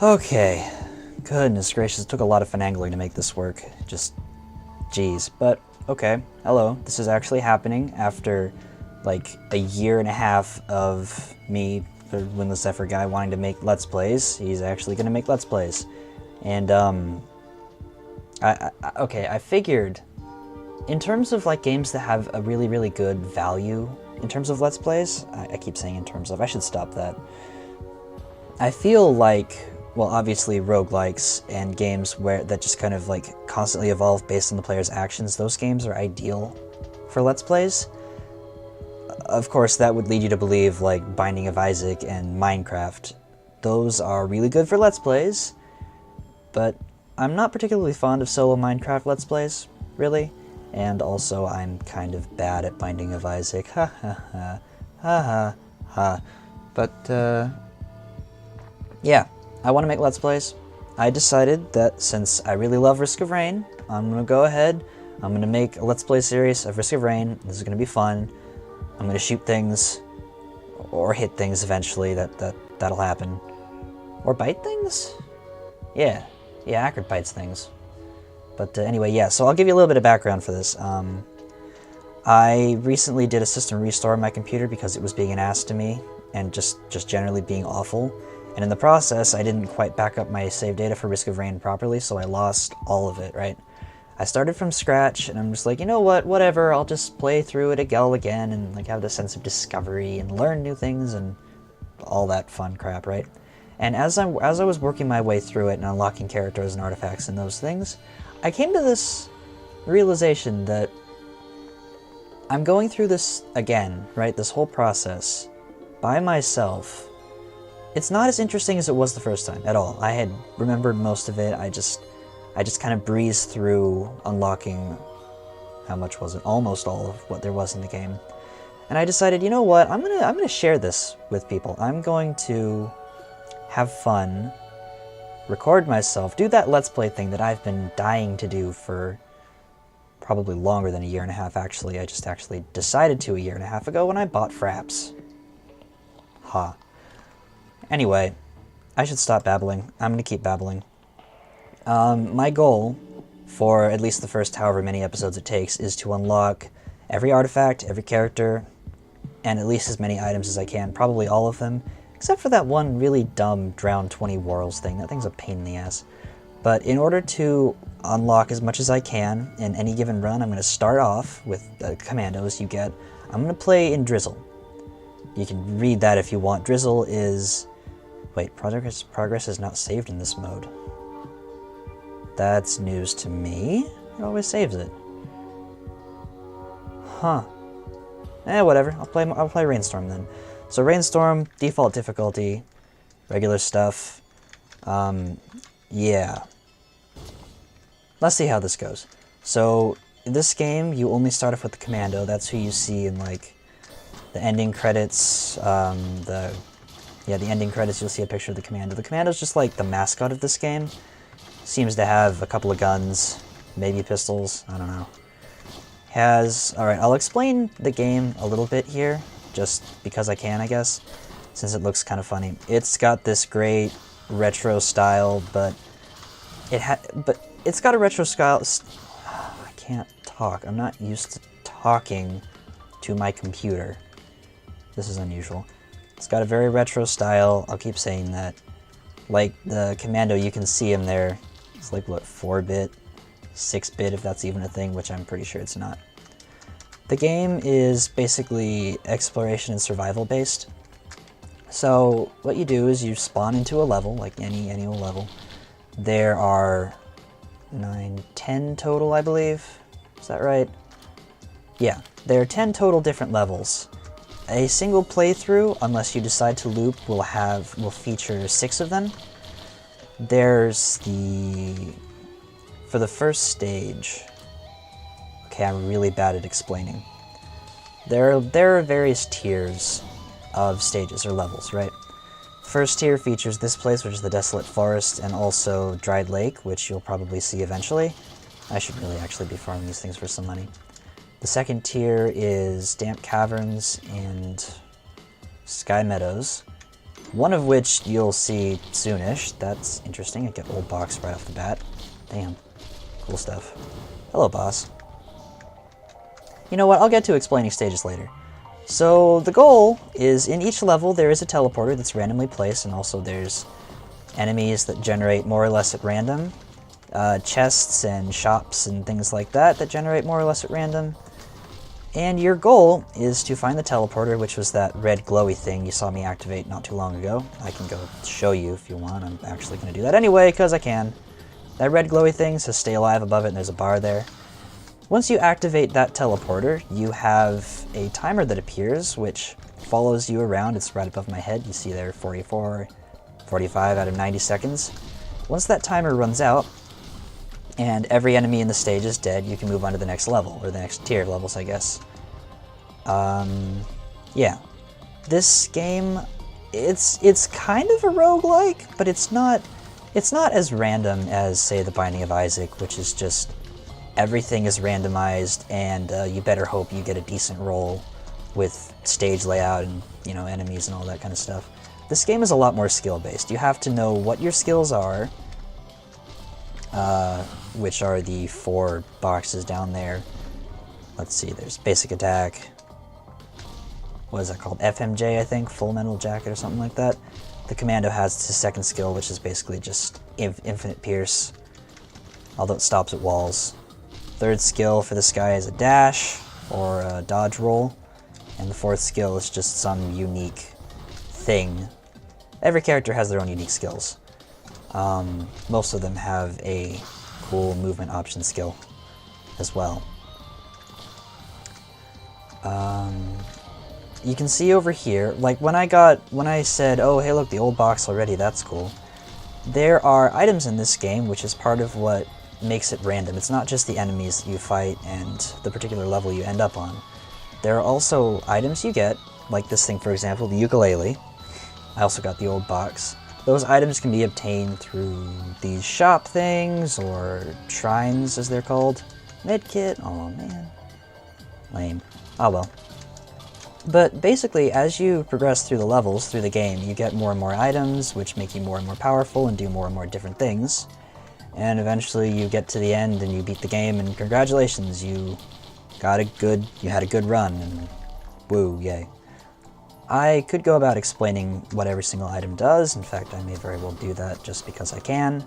Okay. Goodness gracious, it took a lot of finagling to make this work. Just, geez. But, okay. Hello. This is actually happening after, like, a year and a half of me, the Winless Effort guy, wanting to make Let's Plays. He's actually gonna make Let's Plays. And, okay, I figured, in terms of, like, games that have a really, really good value, in terms of Let's Plays, I keep saying in terms of, I should stop that. I feel like, well, obviously roguelikes and games that just kind of like constantly evolve based on the player's actions, those games are ideal for Let's Plays. Of course, that would lead you to believe like Binding of Isaac and Minecraft. Those are really good for Let's Plays, but I'm not particularly fond of solo Minecraft Let's Plays, really. And also, I'm kind of bad at Binding of Isaac. Ha ha ha. Ha ha ha. But, yeah, I want to make Let's Plays. I decided that since I really love Risk of Rain, I'm going to go ahead, I'm going to make a Let's Play series of Risk of Rain. This is going to be fun. I'm going to shoot things, or hit things eventually, that'll happen. Or bite things? Yeah, Ackard bites things. But anyway, yeah, so I'll give you a little bit of background for this. I recently did a system restore on my computer because it was being an ass to me, and just generally being awful. And in the process, I didn't quite back up my save data for Risk of Rain properly, so I lost all of it, right? I started from scratch, and I'm just like, you know what, whatever, I'll just play through it again, and like have the sense of discovery, and learn new things, and all that fun crap, right? And as I was working my way through it, and unlocking characters and artifacts and those things, I came to this realization that I'm going through this again, right? This whole process, by myself. It's not as interesting as it was the first time, at all. I had remembered most of it. I just kind of breezed through unlocking, how much was it? Almost all of what there was in the game. And I decided, you know what? I'm gonna share this with people. I'm going to have fun, record myself, do that Let's Play thing that I've been dying to do for probably longer than a year and a half, actually. I just actually decided to a year and a half ago when I bought Fraps. Ha. Anyway, I should stop babbling. I'm going to keep babbling. My goal, for at least the first however many episodes it takes, is to unlock every artifact, every character, and at least as many items as I can. Probably all of them, except for that one really dumb Drown 20 Worlds thing. That thing's a pain in the ass. But in order to unlock as much as I can in any given run, I'm going to start off with the commandos you get. I'm going to play in Drizzle. You can read that if you want. Drizzle is... Wait, progress is not saved in this mode. That's news to me. It always saves it. Huh. Whatever. I'll play Rainstorm then. So Rainstorm, default difficulty, regular stuff. Yeah. Let's see how this goes. So in this game, you only start off with the commando. That's who you see in like the ending credits. The ending credits, you'll see a picture of the commando. The commando's just like the mascot of this game. Seems to have a couple of guns, maybe pistols, I don't know. Alright, I'll explain the game a little bit here, just because I can, I guess, since it looks kind of funny. It's got this great retro style, but it's got a retro style. I can't talk. I'm not used to talking to my computer. This is unusual. It's got a very retro style, I'll keep saying that. Like the commando, you can see him there. It's like, what, 4-bit? 6-bit, if that's even a thing, which I'm pretty sure it's not. The game is basically exploration and survival based. So what you do is you spawn into a level, like any old level. There are 9, 10 total, I believe. Is that right? Yeah, there are 10 total different levels. A single playthrough, unless you decide to loop, will feature 6 of them. There's for the first stage, okay, I'm really bad at explaining. There are various tiers of stages or levels, right? First tier features this place, which is the Desolate Forest, and also Dried Lake, which you'll probably see eventually. I should really actually be farming these things for some money. The second tier is Damp Caverns and Sky Meadows. one of which you'll see soonish. That's interesting. I get old box right off the bat. Damn. Cool stuff. Hello, boss. You know what? I'll get to explaining stages later. So the goal is in each level there is a teleporter that's randomly placed, and also there's enemies that generate more or less at random. Chests and shops and things like that generate more or less at random. And your goal is to find the teleporter, which was that red glowy thing you saw me activate not too long ago. I can go show you if you want. I'm actually going to do that anyway, because I can. That red glowy thing says stay alive above it, and there's a bar there. Once you activate that teleporter, you have a timer that appears, which follows you around. It's right above my head. You see there 44, 45 out of 90 seconds. Once that timer runs out, and every enemy in the stage is dead, you can move on to the next level, or the next tier of levels, I guess. Yeah. This game, it's kind of a roguelike, but it's not as random as, say, The Binding of Isaac, which is just everything is randomized, and you better hope you get a decent roll with stage layout and, you know, enemies and all that kind of stuff. This game is a lot more skill-based. You have to know what your skills are, which are the 4 boxes down there. Let's see, there's basic attack. What is that called? FMJ, I think? Full Metal Jacket or something like that. The commando has his second skill, which is basically just infinite pierce, although it stops at walls. Third skill for this guy is a dash, or a dodge roll. And the fourth skill is just some unique thing. Every character has their own unique skills. Most of them have a cool movement option skill as well. You can see over here, like when I said, oh hey look, the old box already, that's cool. There are items in this game, which is part of what makes it random. It's not just the enemies that you fight and the particular level you end up on. There are also items you get, like this thing for example, the ukulele. I also got the old box. Those items can be obtained through these shop things, or shrines as they're called. Medkit, oh man. Lame. Oh well. But basically, as you progress through the levels, through the game, you get more and more items, which make you more and more powerful and do more and more different things. And eventually you get to the end and you beat the game, and congratulations, you had a good run, and woo, yay. I could go about explaining what every single item does. In fact, I may very well do that just because I can.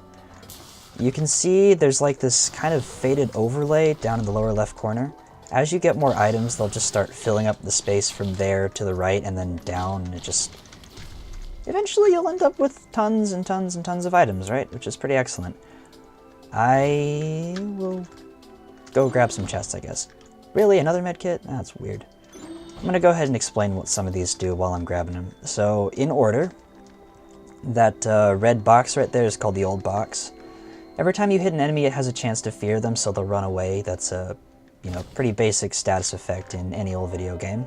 You can see there's like this kind of faded overlay down in the lower left corner. As you get more items, they'll just start filling up the space from there to the right and then down, and it just... eventually you'll end up with tons and tons and tons of items, right? Which is pretty excellent. I will go grab some chests, I guess. Really? Another medkit? That's weird. I'm going to go ahead and explain what some of these do while I'm grabbing them. So, in order, that red box right there is called the old box. Every time you hit an enemy, it has a chance to fear them, so they'll run away. That's a, pretty basic status effect in any old video game.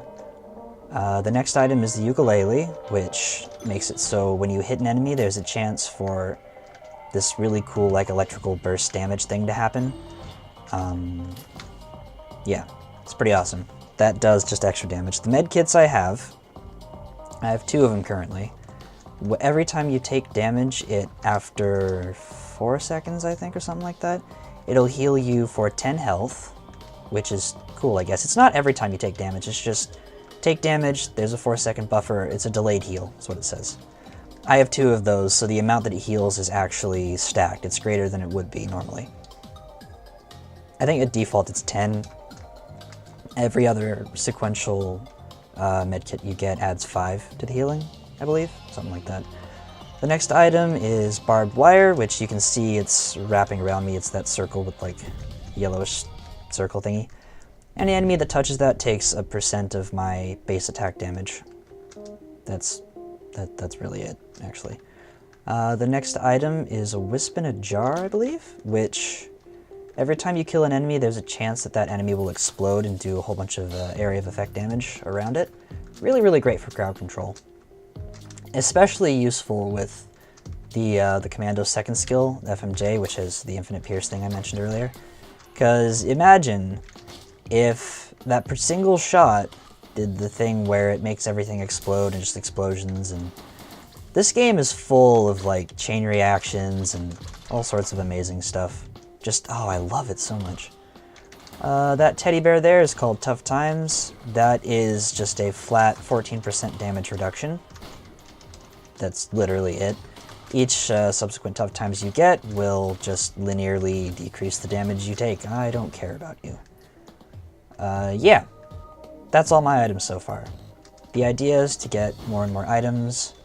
The next item is the ukulele, which makes it so when you hit an enemy, there's a chance for this really cool, like, electrical burst damage thing to happen. Yeah, it's pretty awesome. That does just extra damage. The med kits I have 2 of them currently. Every time you take damage, after 4 seconds, I think, or something like that, it'll heal you for 10 health, which is cool, I guess. It's not every time you take damage, it's just take damage, there's a 4-second buffer, it's a delayed heal, that's what it says. I have 2 of those, so the amount that it heals is actually stacked. It's greater than it would be normally. I think at default it's 10. Every other sequential medkit you get adds 5 to the healing, I believe, something like that. The next item is barbed wire, which you can see it's wrapping around me. It's that circle with like yellowish circle thingy. Any enemy that touches that takes a % of my base attack damage. That's really it, actually. The next item is a wisp in a jar, I believe, which every time you kill an enemy, there's a chance that that enemy will explode and do a whole bunch of area of effect damage around it. Really, really great for crowd control. Especially useful with the commando's second skill, FMJ, which is the infinite pierce thing I mentioned earlier. Because imagine if that single shot did the thing where it makes everything explode and just explosions, and This game is full of like chain reactions and all sorts of amazing stuff. Just, oh, I love it so much. That teddy bear there is called Tough Times. That is just a flat 14% damage reduction. That's literally it. Each subsequent Tough Times you get will just linearly decrease the damage you take. I don't care about you. Yeah, that's all my items so far. The idea is to get more and more items.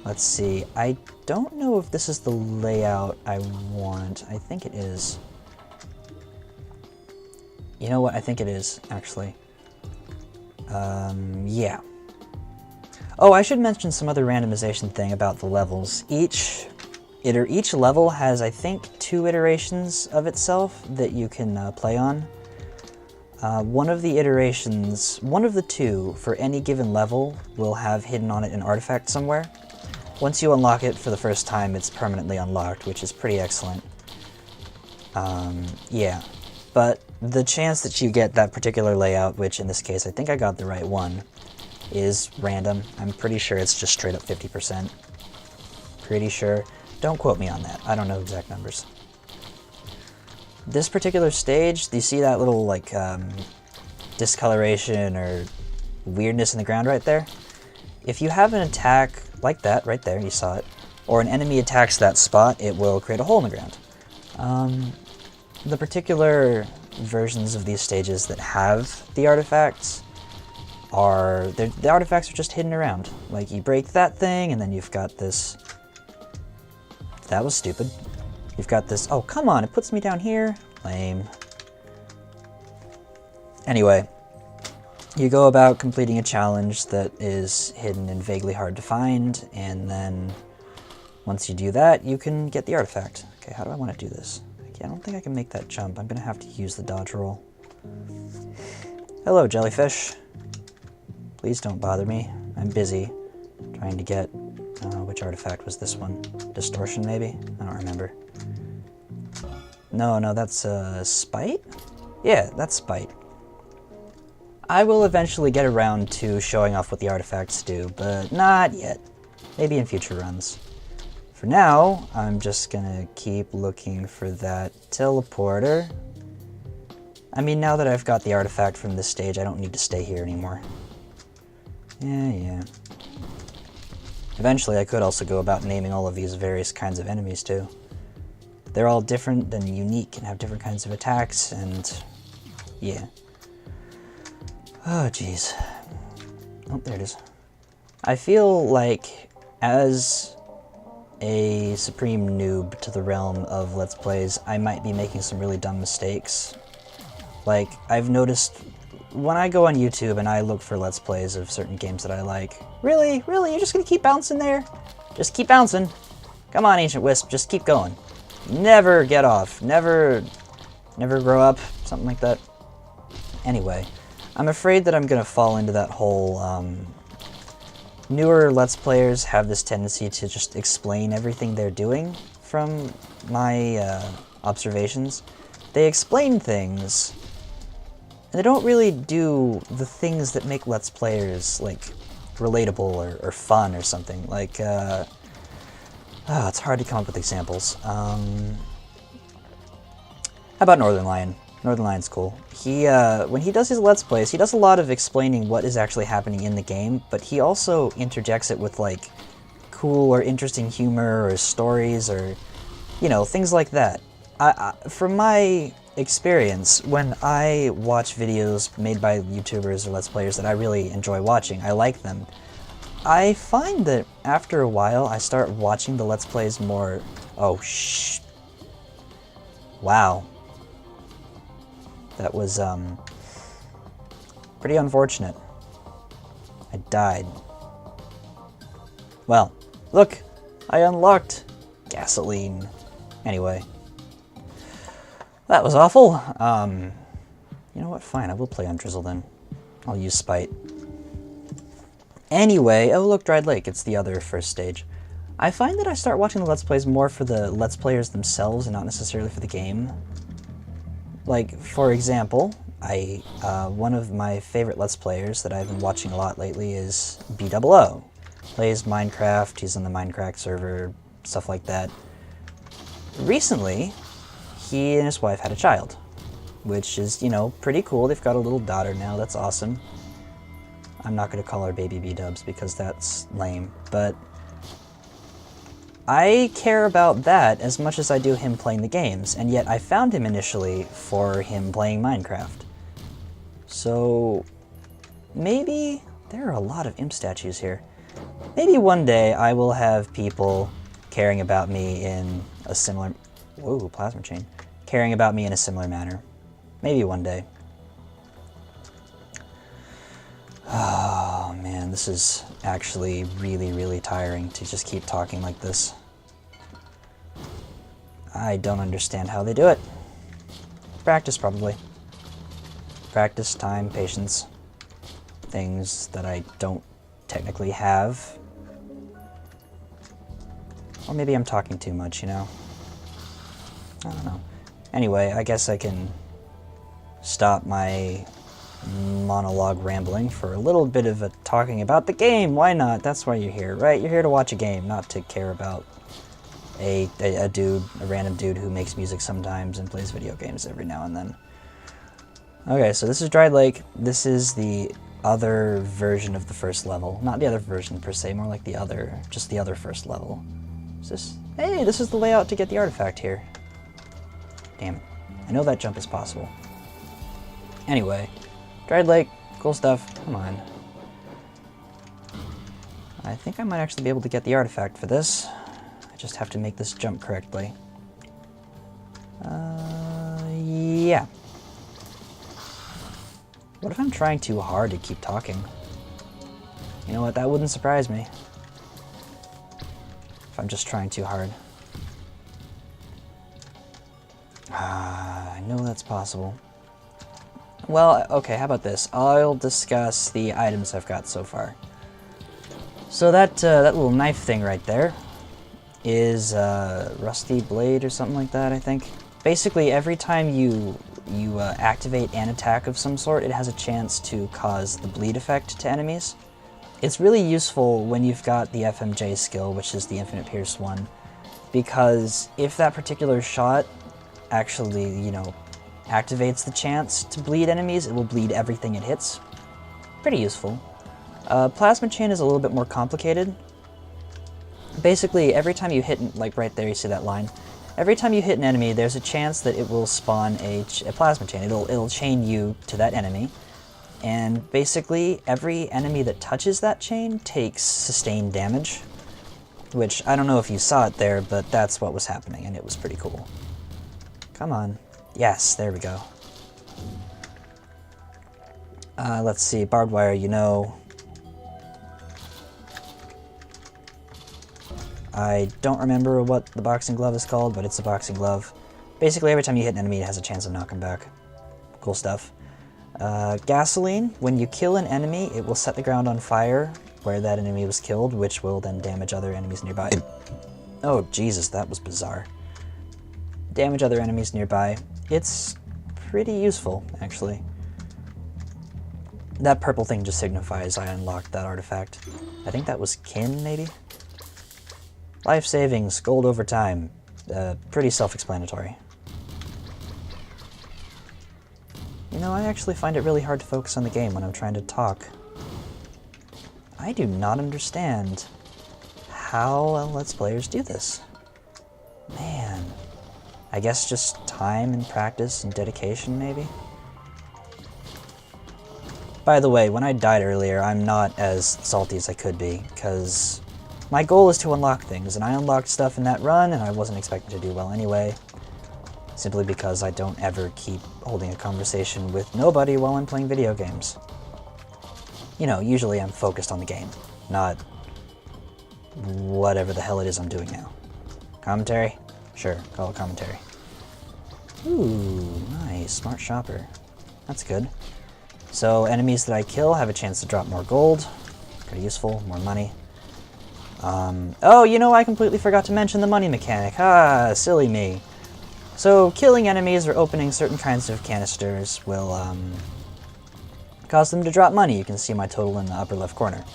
Let's see, I don't know if this is the layout I want. I think it is. You know what? I think it is, actually. Yeah. Oh, I should mention some other randomization thing about the levels. Each level has, I think, 2 iterations of itself that you can play on. One of the iterations, one of the 2 for any given level will have hidden on it an artifact somewhere. Once you unlock it for the first time, it's permanently unlocked, which is pretty excellent. Yeah. But the chance that you get that particular layout, which in this case I think I got the right one, is random. I'm pretty sure it's just straight up 50%. Pretty sure. Don't quote me on that. I don't know exact numbers. This particular stage, do you see that little like discoloration or weirdness in the ground right there? If you have an attack like that right there, you saw it, or an enemy attacks that spot, it will create a hole in the ground. The particular versions of these stages that have the artifacts are, the artifacts are just hidden around. Like, you break that thing, and then you've got this... That was stupid. You've got this... Oh, come on, it puts me down here. Lame. Anyway, you go about completing a challenge that is hidden and vaguely hard to find, and then once you do that, you can get the artifact. Okay, how do I want to do this? I don't think I can make that jump. I'm going to have to use the dodge roll. Hello, jellyfish. Please don't bother me. I'm busy trying to get... which artifact was this one? Distortion, maybe? I don't remember. No, that's Spite? Yeah, that's Spite. I will eventually get around to showing off what the artifacts do, but not yet. Maybe in future runs. For now, I'm just gonna keep looking for that teleporter. I mean, now that I've got the artifact from this stage, I don't need to stay here anymore. Yeah. Eventually, I could also go about naming all of these various kinds of enemies, too. They're all different and unique and have different kinds of attacks, and... yeah. Oh, jeez. Oh, there it is. I feel like, as a supreme noob to the realm of Let's Plays, I might be making some really dumb mistakes. Like, I've noticed when I go on YouTube and I look for Let's Plays of certain games that I like, really? You're just gonna keep bouncing there? Just keep bouncing. Come on, Ancient Wisp, just keep going. Never get off. Never grow up. Something like that. Anyway, I'm afraid that I'm gonna fall into that whole, newer Let's Players have this tendency to just explain everything they're doing from my observations. They explain things, and they don't really do the things that make Let's Players, like, relatable or fun or something. Like, it's hard to come up with examples. How about Northern Lion? Northern Lion's cool. He, when he does his Let's Plays, he does a lot of explaining what is actually happening in the game, but he also interjects it with, like, cool or interesting humor or stories or, you know, things like that. From my experience, when I watch videos made by YouTubers or Let's Players that I really enjoy watching, I like them, I find that after a while I start watching the Let's Plays more... Oh, shh. Wow. That was, pretty unfortunate. I died. Well, look! I unlocked gasoline. Anyway. That was awful. You know what? Fine, I will play on Drizzle then. I'll use Spite. Anyway, oh look, Dried Lake. It's the other first stage. I find that I start watching the Let's Plays more for the Let's Players themselves and not necessarily for the game. Like, for example, one of my favorite Let's Players that I've been watching a lot lately is BOO. plays Minecraft, he's on the Minecraft server, stuff like that. Recently, he and his wife had a child, which is, you know, pretty cool. They've got a little daughter now, that's awesome. I'm not going to call her Baby B-dubs because that's lame, but I care about that as much as I do him playing the games, and yet I found him initially for him playing Minecraft. So maybe there are a lot of imp statues here. Maybe one day I will have people caring about me in a similar... Whoa, plasma chain. Caring about me in a similar manner. Maybe one day. Oh man, this is actually really, really tiring to just keep talking like this. I don't understand how they do it. Practice, probably. Practice, time, patience. Things that I don't technically have. Or maybe I'm talking too much, you know? I don't know. Anyway, I guess I can stop my monologue rambling for a little bit of a talking about the game. Why not? That's why you're here, right? You're here to watch a game, not to care about a random dude who makes music sometimes and plays video games every now and then. Okay, so this is Dried Lake. This is the other version of the first level. Not the other version per se, more like the other, just the other first level. Is this? Hey, this is the layout to get the artifact here. Damn it. I know that jump is possible. Anyway, Dried Lake, cool stuff. Come on. I think I might actually be able to get the artifact for this. I just have to make this jump correctly. Yeah. What if I'm trying too hard to keep talking? You know what, that wouldn't surprise me. If I'm just trying too hard. I know that's possible. Well, okay, how about this? I'll discuss the items I've got so far. So that little knife thing right there is rusty blade or something like that, I think. Basically, every time you activate an attack of some sort, it has a chance to cause the bleed effect to enemies. It's really useful when you've got the FMJ skill, which is the Infinite Pierce one, because if that particular shot actually, you know, activates the chance to bleed enemies, it will bleed everything it hits. Pretty useful. Plasma Chain is a little bit more complicated. Basically, every time you hit, like right there, you see that line? Every time you hit an enemy, there's a chance that it will spawn a Plasma Chain. It'll chain you to that enemy. And basically, every enemy that touches that chain takes sustained damage. Which, I don't know if you saw it there, but that's what was happening, and it was pretty cool. Come on. Yes, there we go. Let's see, barbed wire, you know. I don't remember what the boxing glove is called, but it's a boxing glove. Basically, every time you hit an enemy, it has a chance of knocking back. Cool stuff. Gasoline, when you kill an enemy, it will set the ground on fire where that enemy was killed, which will then damage other enemies nearby. Oh, Jesus, that was bizarre. Damage other enemies nearby. It's pretty useful, actually. That purple thing just signifies I unlocked that artifact. I think that was Kin, maybe? Life savings, gold over time. Pretty self-explanatory. You know, I actually find it really hard to focus on the game when I'm trying to talk. I do not understand how Let's Players do this. Man. I guess just time and practice and dedication, maybe? By the way, when I died earlier, I'm not as salty as I could be, because my goal is to unlock things, and I unlocked stuff in that run, and I wasn't expecting to do well anyway, simply because I don't ever keep holding a conversation with nobody while I'm playing video games. You know, usually I'm focused on the game, not whatever the hell it is I'm doing now. Commentary? Sure, call it commentary. Ooh, nice, smart shopper. That's good. So enemies that I kill have a chance to drop more gold. Pretty useful, more money. Oh, you know, I completely forgot to mention the money mechanic. Ah, silly me. So killing enemies or opening certain kinds of canisters will cause them to drop money. You can see my total in the upper left corner.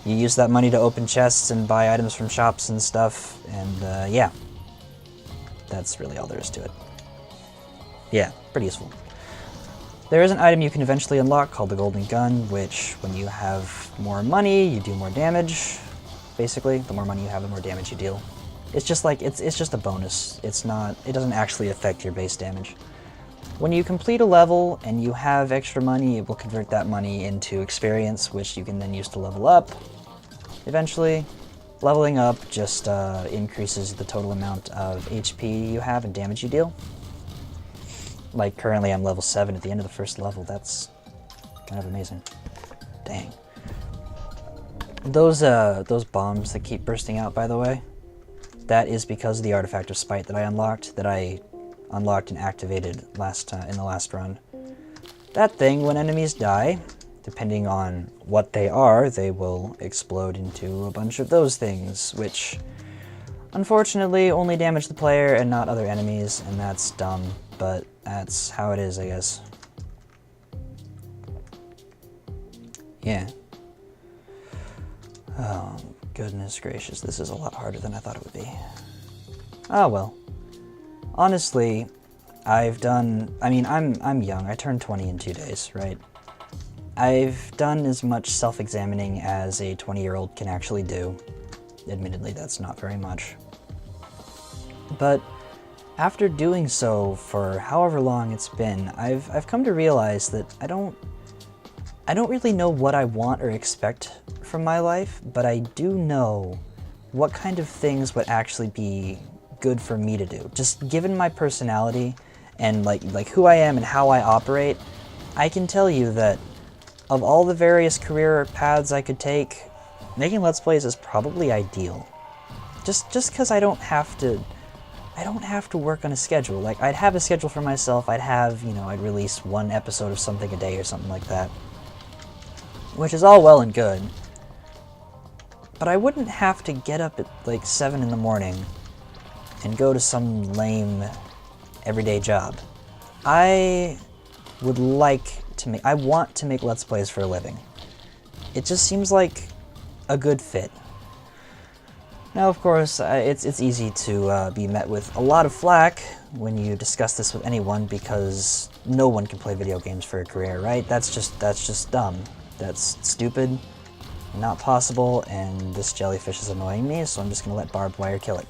You use that money to open chests and buy items from shops and stuff, and yeah. That's really all there is to it. Yeah, pretty useful. There is an item you can eventually unlock called the Golden Gun, which, when you have more money, you do more damage. Basically, the more money you have, the more damage you deal. It's just like, it's just a bonus. It doesn't actually affect your base damage. When you complete a level and you have extra money, it will convert that money into experience, which you can then use to level up. Eventually, leveling up just increases the total amount of HP you have and damage you deal. Like, currently I'm level 7 at the end of the first level. That's kind of amazing. Dang. Those bombs that keep bursting out, by the way, that is because of the Artifact of Spite that I unlocked and activated in the last run. That thing, when enemies die, depending on what they are, they will explode into a bunch of those things, which unfortunately only damage the player and not other enemies, and that's dumb, but that's how it is, I guess. Yeah. Oh, goodness gracious, this is a lot harder than I thought it would be. Oh well. Honestly, I'm young, I turned 20 in 2 days, right? I've done as much self-examining as a 20-year-old can actually do. Admittedly, that's not very much. But after doing so for however long it's been, I've come to realize that I don't really know what I want or expect from my life, but I do know what kind of things would actually be good for me to do. Just given my personality and like who I am and how I operate, I can tell you that of all the various career paths I could take, making Let's Plays is probably ideal. Just because I don't have to work on a schedule. Like, I'd have a schedule for myself, I'd release 1 episode of something a day or something like that. Which is all well and good. But I wouldn't have to get up at like 7 in the morning and go to some lame everyday job. I want to make Let's Plays for a living. It just seems like a good fit. Now, of course, it's easy to be met with a lot of flack when you discuss this with anyone, because no one can play video games for a career, right? That's just dumb. That's stupid, not possible, and this jellyfish is annoying me, so I'm just gonna let barbed wire kill it.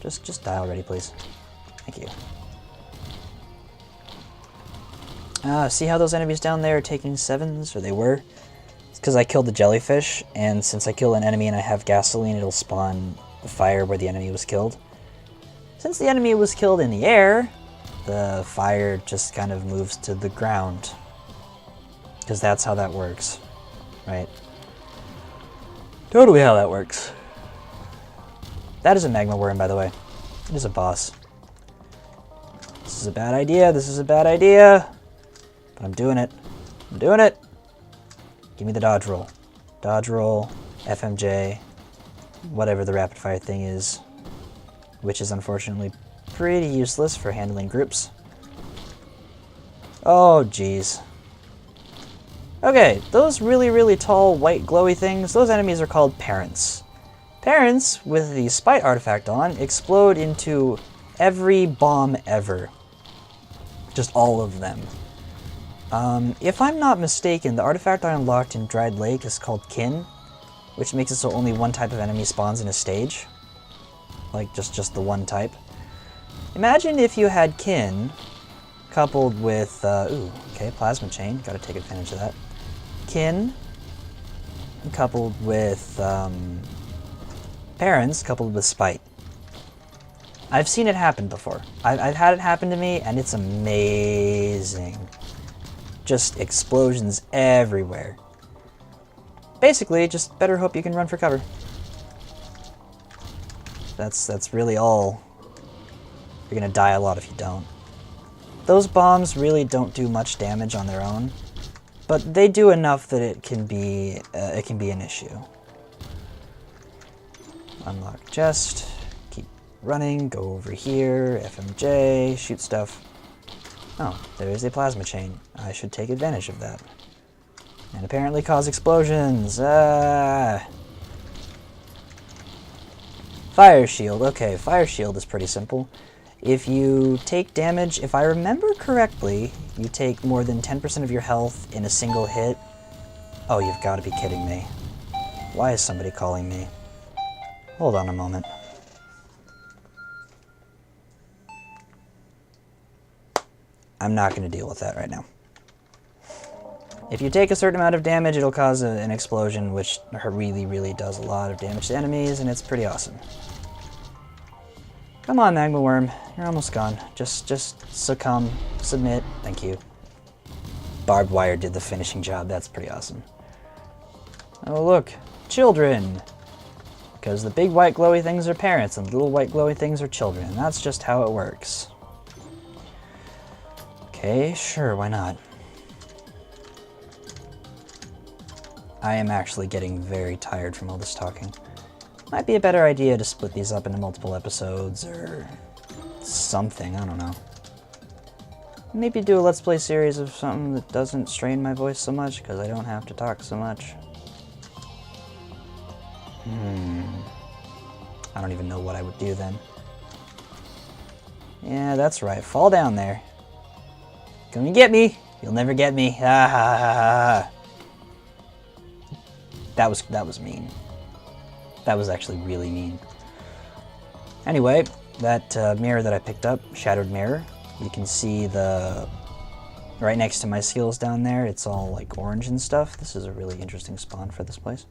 Just die already, please. Thank you. See how those enemies down there are taking 7s, or they were? It's because I killed the jellyfish, and since I kill an enemy and I have gasoline, it'll spawn a fire where the enemy was killed. Since the enemy was killed in the air, the fire just kind of moves to the ground. Because that's how that works, right? Totally how that works. That is a magma worm, by the way. It is a boss. This is a bad idea, this is a bad idea. But I'm doing it. I'm doing it! Give me the dodge roll. Dodge roll, FMJ, whatever the rapid fire thing is. Which is unfortunately pretty useless for handling groups. Oh, jeez. Okay, those really, really tall, white, glowy things, those enemies are called parents. Parents, with the Spite artifact on, explode into every bomb ever. Just all of them. If I'm not mistaken, the artifact I unlocked in Dried Lake is called Kin, which makes it so only one type of enemy spawns in a stage. Like, just the one type. Imagine if you had Kin, coupled with, Plasma Chain, gotta take advantage of that. Kin, coupled with, Parents, coupled with Spite. I've seen it happen before. I've had it happen to me, and it's amazing. Just explosions everywhere. Basically, just better hope you can run for cover. That's really all. You're gonna die a lot if you don't. Those bombs really don't do much damage on their own, but they do enough that it can be an issue. Unlock chest. Keep running. Go over here. FMJ. Shoot stuff. Oh, there is a plasma chain. I should take advantage of that. And apparently cause explosions. Fire shield. Okay, fire shield is pretty simple. If you take damage, if I remember correctly, you take more than 10% of your health in a single hit. Oh, you've got to be kidding me. Why is somebody calling me? Hold on a moment. I'm not going to deal with that right now. If you take a certain amount of damage, it'll cause an explosion, which really, really does a lot of damage to enemies, and it's pretty awesome. Come on, Magma Worm. You're almost gone. Just succumb. Submit. Thank you. Barbed wire did the finishing job. That's pretty awesome. Oh, look. Children. Because the big white glowy things are parents, and the little white glowy things are children. That's just how it works. Okay, sure, why not? I am actually getting very tired from all this talking. Might be a better idea to split these up into multiple episodes or something, I don't know. Maybe do a Let's Play series of something that doesn't strain my voice so much, because I don't have to talk so much. I don't even know what I would do then. Yeah, that's right. Fall down there. Come and get me. You'll never get me. Ha ha ha ha. That was mean. That was actually really mean. Anyway, that mirror that I picked up, Shattered Mirror, you can see the right next to my skills down there. It's all like orange and stuff. This is a really interesting spawn for this place.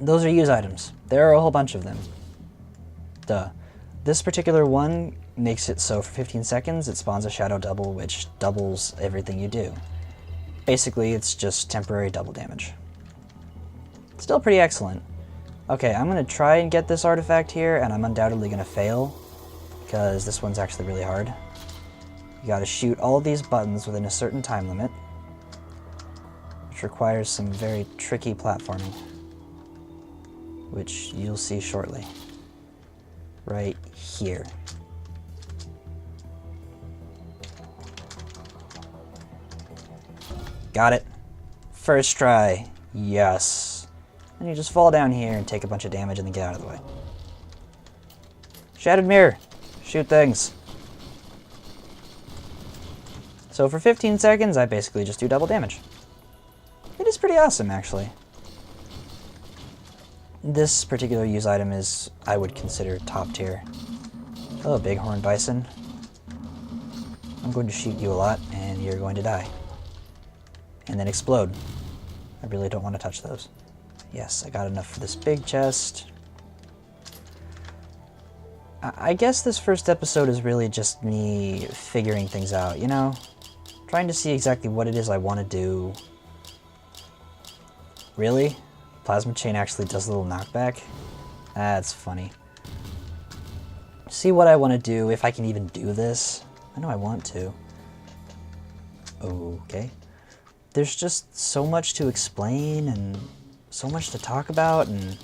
Those are use items. There are a whole bunch of them. Duh. This particular one makes it so for 15 seconds it spawns a shadow double, which doubles everything you do. Basically, it's just temporary double damage. Still pretty excellent. Okay, I'm going to try and get this artifact here, and I'm undoubtedly going to fail, because this one's actually really hard. You got to shoot all of these buttons within a certain time limit, which requires some very tricky platforming, which you'll see shortly. Right here. Got it. First try. Yes. And you just fall down here and take a bunch of damage and then get out of the way. Shattered Mirror. Shoot things. So for 15 seconds, I basically just do double damage. It is pretty awesome, actually. This particular use item is, I would consider, top tier. Hello, Bighorn Bison. I'm going to shoot you a lot, and you're going to die. And then explode. I really don't want to touch those. Yes, I got enough for this big chest. I guess this first episode is really just me figuring things out, you know? Trying to see exactly what it is I want to do. Really? Plasma Chain actually does a little knockback? That's funny. See what I want to do, if I can even do this. I know I want to. Okay. There's just so much to explain and so much to talk about, and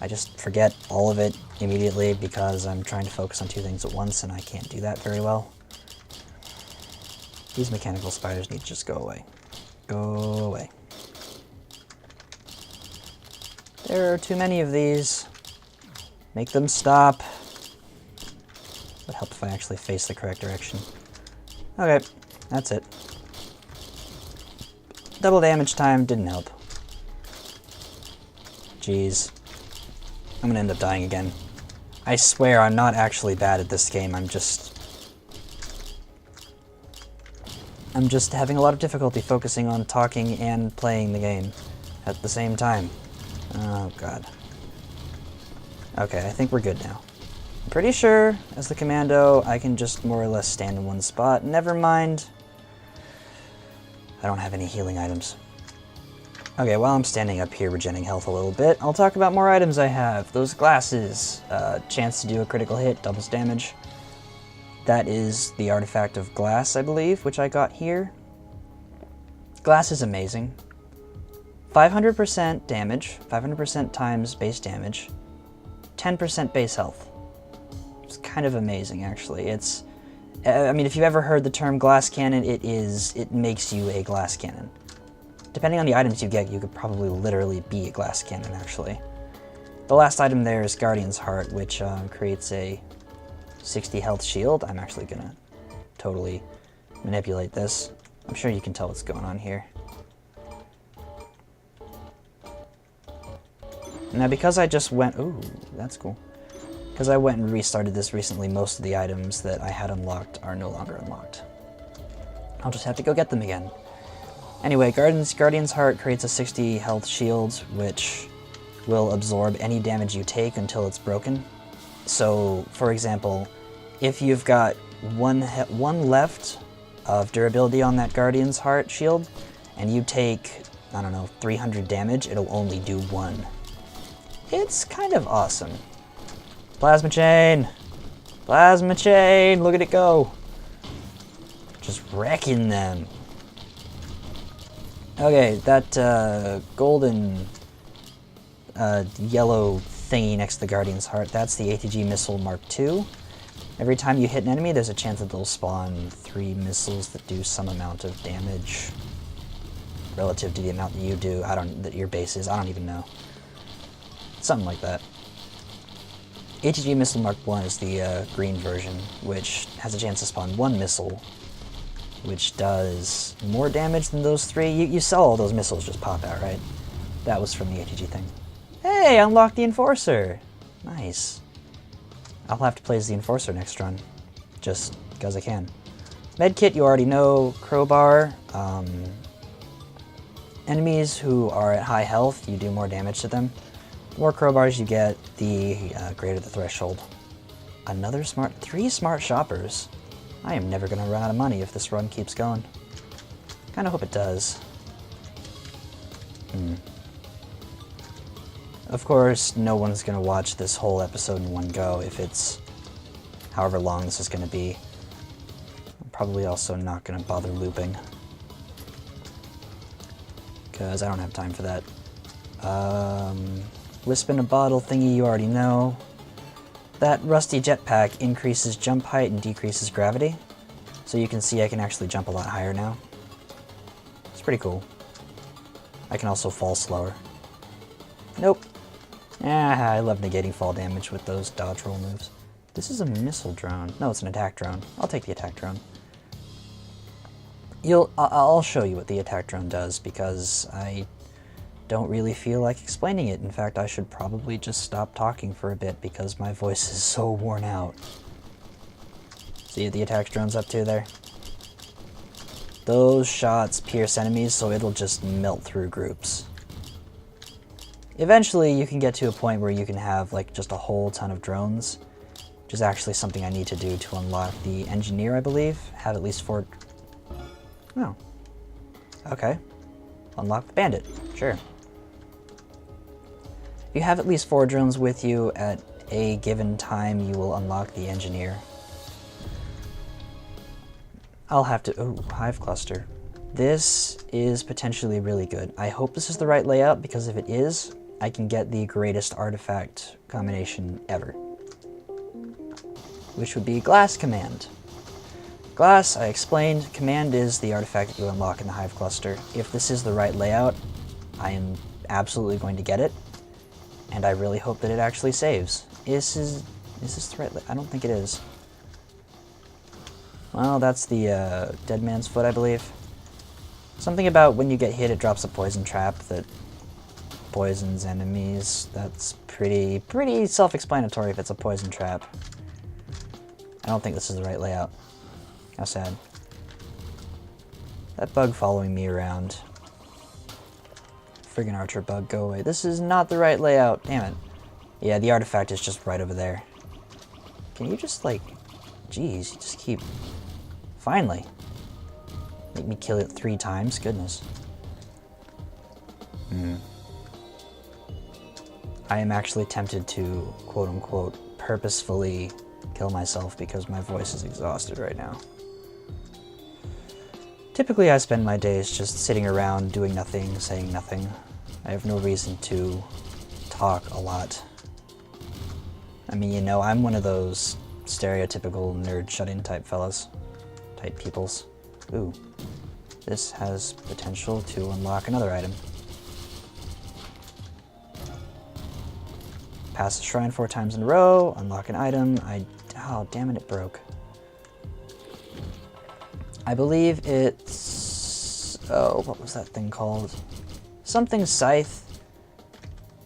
I just forget all of it immediately because I'm trying to focus on two things at once, and I can't do that very well. These mechanical spiders need to just go away. Go away. There are too many of these. Make them stop. It would help if I actually face the correct direction. Okay, that's it. Double damage time didn't help. Jeez. I'm gonna end up dying again. I swear I'm not actually bad at this game, I'm just having a lot of difficulty focusing on talking and playing the game at the same time. Oh god. Okay, I think we're good now. I'm pretty sure, as the commando, I can just more or less stand in one spot. Never mind. I don't have any healing items. Okay, while I'm standing up here regenerating health a little bit, I'll talk about more items I have. Those glasses. Chance to do a critical hit, doubles damage. That is the artifact of glass, I believe, which I got here. Glass is amazing. 500% damage, 500% times base damage, 10% base health. It's kind of amazing, actually. It's, I mean, if you've ever heard the term glass cannon, it makes you a glass cannon. Depending on the items you get, you could probably literally be a glass cannon, actually. The last item there is Guardian's Heart, which creates a 60 health shield. I'm actually gonna totally manipulate this. I'm sure you can tell what's going on here. Now, because I just went... Ooh, that's cool. Because I went and restarted this recently, most of the items that I had unlocked are no longer unlocked. I'll just have to go get them again. Anyway, Guardian's Heart creates a 60 health shield, which will absorb any damage you take until it's broken. So, for example, if you've got one left of durability on that Guardian's Heart shield, and you take, I don't know, 300 damage, it'll only do 1. It's kind of awesome. Plasma chain! Plasma chain! Look at it go! Just wrecking them. Okay, that golden yellow thingy next to the Guardian's Heart, that's the ATG Missile Mark II. Every time you hit an enemy, there's a chance that they'll spawn 3 missiles that do some amount of damage relative to the amount that you do. That your base is. I don't even know. Something like that. ATG Missile Mark I is the green version, which has a chance to spawn 1 missile, which does more damage than those 3. You saw all those missiles just pop out, right? That was from the ATG thing. Hey, unlock the Enforcer! Nice. I'll have to play as the Enforcer next run, just because I can. Medkit, you already know. Crowbar. Enemies who are at high health, you do more damage to them. The more crowbars you get, the greater the threshold. Another 3 smart shoppers. I am never going to run out of money if this run keeps going. Kind of hope it does. Of course, no one's going to watch this whole episode in one go if it's however long this is going to be. I'm probably also not going to bother looping, because I don't have time for that. Wisp in a bottle thingy you already know. That rusty jetpack increases jump height and decreases gravity. So you can see I can actually jump a lot higher now. It's pretty cool. I can also fall slower. Nope. I love negating fall damage with those dodge roll moves. This is a missile drone. No, it's an attack drone. I'll take the attack drone. I'll show you what the attack drone does, because I don't really feel like explaining it. In fact, I should probably just stop talking for a bit because my voice is so worn out. See what the attack drone's up to there? Those shots pierce enemies, so it'll just melt through groups. Eventually, you can get to a point where you can have like just a whole ton of drones, which is actually something I need to do to unlock the engineer, I believe. Have at least 4... Oh. Okay. Unlock the bandit. Sure. If you have at least 4 drones with you at a given time, you will unlock the engineer. I'll have to... Oh, hive cluster. This is potentially really good. I hope this is the right layout, because if it is, I can get the greatest artifact combination ever, which would be Glass Command. Glass, I explained, Command is the artifact that you unlock in the hive cluster. If this is the right layout, I am absolutely going to get it, and I really hope that it actually saves. Is this the right layout? I don't think it is. Well, that's the Dead Man's Foot, I believe. Something about when you get hit, it drops a poison trap that poisons enemies. That's pretty self-explanatory if it's a poison trap. I don't think this is the right layout. How sad. That bug following me around. Friggin' archer bug, go away. This is not the right layout. Damn it. Yeah, the artifact is just right over there. Can you just, like... Jeez, you just keep... Finally. Make me kill it 3 times? Goodness. I am actually tempted to, quote-unquote, purposefully kill myself because my voice is exhausted right now. Typically, I spend my days just sitting around doing nothing, saying nothing. I have no reason to talk a lot. I mean, you know, I'm one of those stereotypical nerd shut-in type fellas. Type peoples. Ooh. this has potential to unlock another item. Pass the shrine 4 times in a row, unlock an item. Oh, damn it, it broke. I believe it's... Oh, what was that thing called? Something scythe.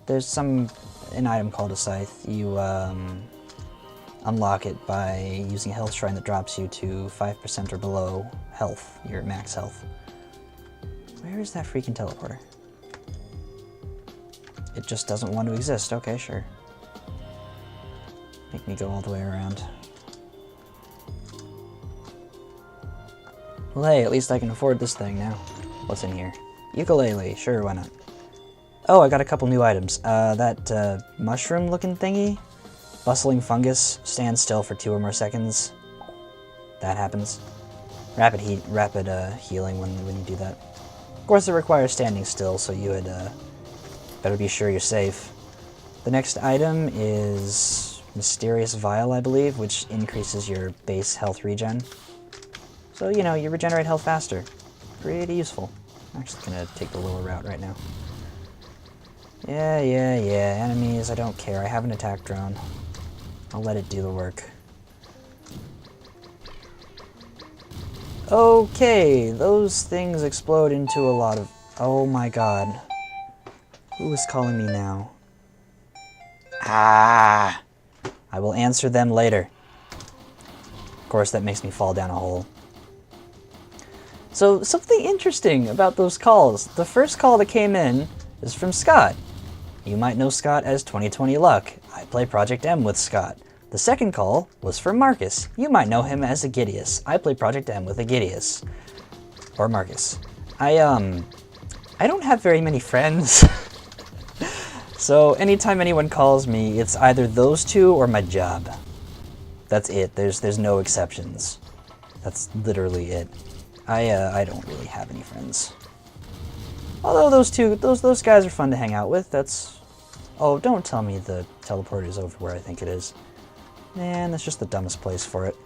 There's an item called a scythe. You unlock it by using a health shrine that drops you to 5% or below health, your max health. Where is that freaking teleporter? It just doesn't want to exist. Okay, sure. Make me go all the way around. Well, hey, at least I can afford this thing now. What's in here? Ukulele. Sure, why not? Oh, I got a couple new items. That mushroom-looking thingy. Bustling fungus. Stand still for 2 or more seconds. That happens. Rapid healing when you do that. Of course, it requires standing still, so you would better be sure you're safe. The next item is Mysterious Vial, I believe, which increases your base health regen. So, you know, you regenerate health faster. Pretty useful. I'm actually gonna take the lower route right now. Yeah, enemies, I don't care. I have an attack drone. I'll let it do the work. Okay, those things explode into a lot of... Oh my god. Who is calling me now? Ah! I will answer them later. Of course, that makes me fall down a hole. So, something interesting about those calls. The first call that came in is from Scott. You might know Scott as 2020 Luck. I play Project M with Scott. The second call was from Marcus. You might know him as Agidius. I play Project M with Agidius. Or Marcus. I don't have very many friends. So anytime anyone calls me, it's either those two or my job. That's it. There's no exceptions. That's literally it. I don't really have any friends. Although those guys are fun to hang out with. That's... Oh, don't tell me the teleporter is over where I think it is. Man, that's just the dumbest place for it.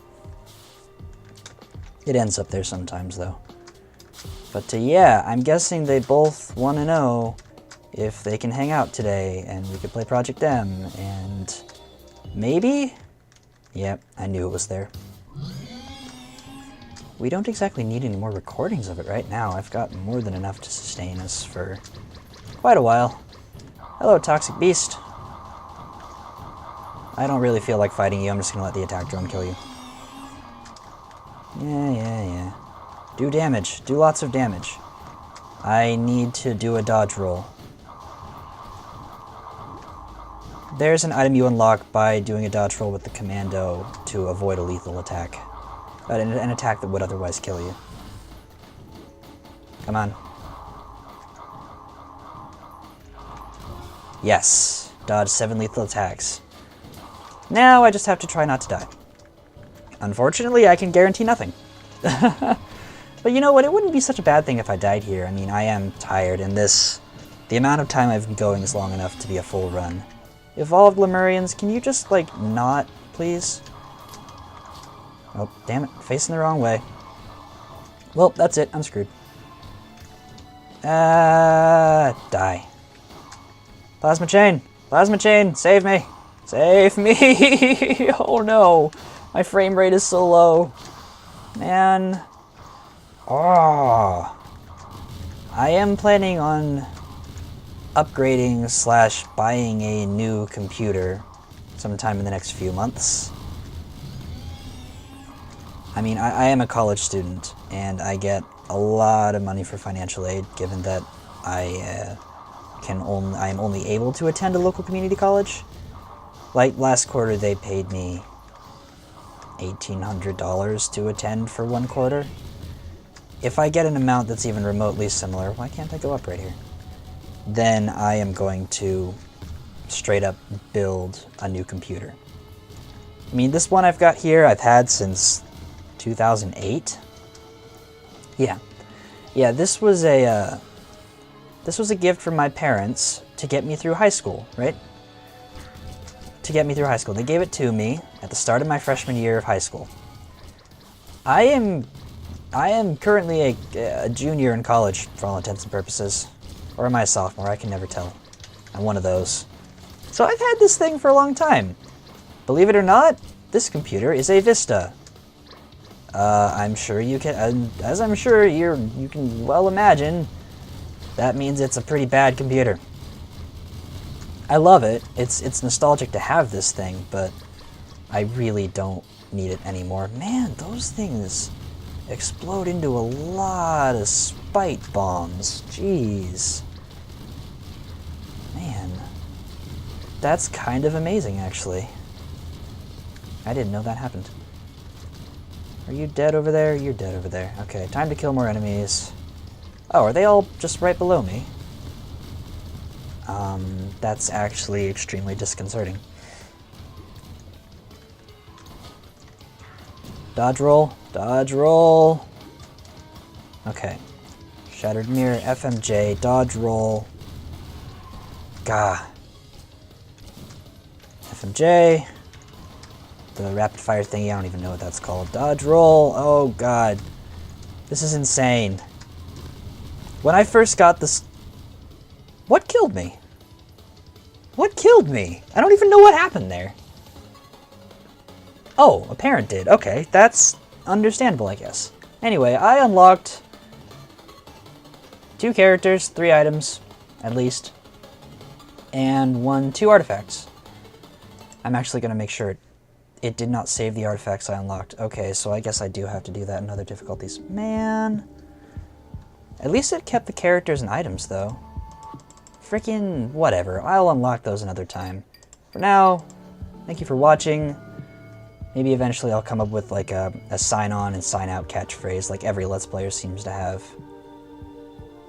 It ends up there sometimes, though. But yeah, I'm guessing they both want to know if they can hang out today, and we could play Project M, and maybe? Yep, I knew it was there. We don't exactly need any more recordings of it right now. I've got more than enough to sustain us for quite a while. Hello, Toxic Beast. I don't really feel like fighting you. I'm just gonna let the attack drone kill you. Yeah. Do damage. Do lots of damage. I need to do a dodge roll. There's an item you unlock by doing a dodge roll with the commando to avoid a lethal attack. An attack that would otherwise kill you. Come on. Yes. Dodge 7 lethal attacks. Now I just have to try not to die. Unfortunately, I can guarantee nothing. But you know what? It wouldn't be such a bad thing if I died here. I mean, I am tired, and the amount of time I've been going is long enough to be a full run. Evolved Lemurians, can you just, like, not, please? Oh, damn it. Facing the wrong way. Well, that's it. I'm screwed. Die. Plasma chain! Plasma chain! Save me! Save me! Oh no! My frame rate is so low. Man. Oh. I am planning on upgrading / buying a new computer sometime in the next few months. I mean, I am a college student, and I get a lot of money for financial aid, given that I am only able to attend a local community college. Like, last quarter they paid me $1,800 to attend for 1 quarter. If I get an amount that's even remotely similar, why can't I go up right here? Then I am going to straight up build a new computer. I mean, this one I've got here I've had since 2008. Yeah, this was a gift from my parents to get me through high school, right? To get me through high school. They gave it to me at the start of my freshman year of high school. I am I am currently a junior in college, for all intents and purposes. Or am I a sophomore? I can never tell. I'm one of those. So I've had this thing for a long time. Believe it or not, this computer is a Vista. I'm sure you can, as I'm sure you can well imagine, that means it's a pretty bad computer. I love it. It's nostalgic to have this thing, but I really don't need it anymore. Man, those things explode into a lot of spite bombs. Jeez. Man. That's kind of amazing, actually. I didn't know that happened. Are you dead over there? You're dead over there. Okay, time to kill more enemies. Oh, are they all just right below me? That's actually extremely disconcerting. Dodge roll. Dodge roll. Okay. Shattered mirror, FMJ, dodge roll. Gah. FMJ. The rapid fire thingy, I don't even know what that's called. Dodge roll. Oh god. This is insane. When I first got this... What killed me? What killed me? I don't even know what happened there. Oh, a parent did. Okay, that's understandable, I guess. Anyway, I unlocked 2 characters, 3 items, at least, and 2 artifacts. I'm actually going to make sure it did not save the artifacts I unlocked. Okay, so I guess I do have to do that in other difficulties. Man. At least it kept the characters and items, though. Freaking whatever. I'll unlock those another time. For now, thank you for watching. Maybe eventually I'll come up with like a sign-on and sign-out catchphrase like every Let's Player seems to have.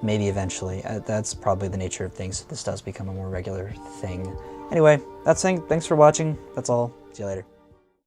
Maybe eventually. That's probably the nature of things. This does become a more regular thing. Anyway, thanks for watching. That's all. See you later.